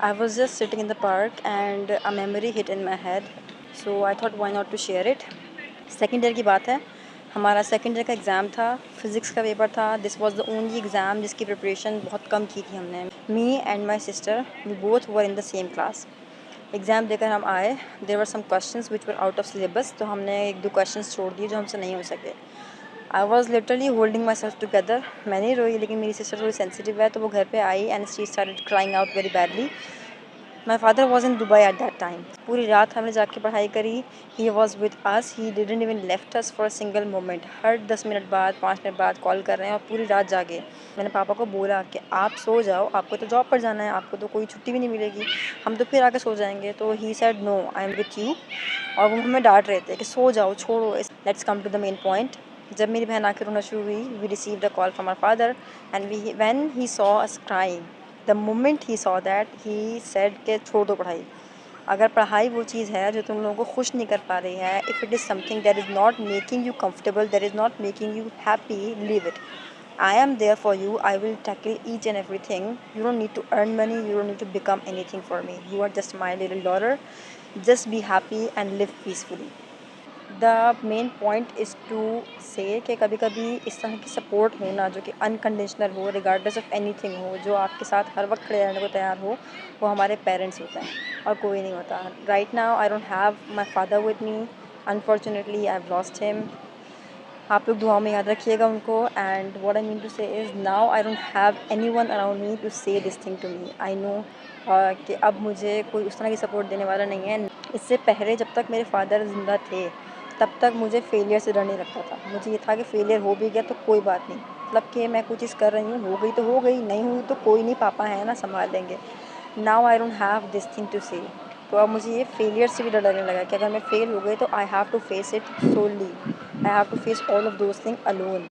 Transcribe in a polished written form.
I was just sitting in the park and a memory hit in my head. So I thought why not to share it. Second year की बात है, हमारा second year का exam था, physics का paper था. This was the only exam जिसकी preparation बहुत कम की थी हमने. Me and my sister we both were in the same class. Exam देकर हम आए. There were some questions which were out of syllabus, तो हमने एक दो क्वेश्चंस छोड़ दिए जो हमसे नहीं हो सके. I was literally holding my self together. मैं नहीं रोई, लेकिन मेरी सिस्टर थोड़ी सेंसिटिव है, तो वो घर पे आई and she started crying out very badly. My father was in Dubai at that time. पूरी रात हमने जाके पढ़ाई करी. He was with us, he didn't even left us for a single moment. हर 10 मिनट बाद 5 मिनट बाद कॉल कर रहे हैं और पूरी रात जागे. मैंने पापा को बोला कि आप सो जाओ, आपको तो जॉब पर जाना है, आपको तो कोई छुट्टी भी नहीं मिलेगी, हम तो फिर आके सो जाएंगे. तो he said no, I am with you. और वो हमें डांट रहे थे कि सो जाओ, छोड़ो. Let's come to the main point. जब मेरी बहन आके रोना शुरू हुई, we received a call from our father and we when he saw us crying, the moment he saw that, he said के छोड़ दो पढ़ाई. अगर पढ़ाई वो चीज़ है जो तुम लोगों को खुश नहीं कर पा रही है, if it is something that is not making you comfortable, that is not making you happy, leave it. I am there for you. I will tackle each and everything. You don't need to earn money. You don't need to become anything for me. You are just my little daughter. Just be happy and live peacefully. The main point is to say कि कभी कभी इस तरह की support होना जो कि unconditional हो, रिगार्डलेस ऑफ एनीथिंग हो, जो आपके साथ हर वक्त खड़े रहने को तैयार हो, वो हमारे पेरेंट्स होते हैं और कोई नहीं होता. Right now I don't have my father with me. Unfortunately I have lost him. आप लोग दुआओं में याद रखिएगा उनको. And what I mean to say is now I don't have anyone around me to say this thing to me. I know कि अब मुझे कोई उस तरह की सपोर्ट देने वाला नहीं है. इससे पहले जब तक मेरे फादर ज़िंदा थे, तब तक मुझे फेलियर से डर नहीं लगता था. मुझे ये था कि फेलियर हो भी गया तो कोई बात नहीं, मतलब कि मैं कोई चीज़ कर रही हूँ, हो गई तो हो गई, नहीं हुई तो कोई नहीं, पापा है ना, संभाल लेंगे. Now I don't have this thing to say. तो अब मुझे ये फेलियर से भी डर लगने लगा कि अगर मैं फेल हो गई तो I have to face it solely. I have to face all of those thing alone.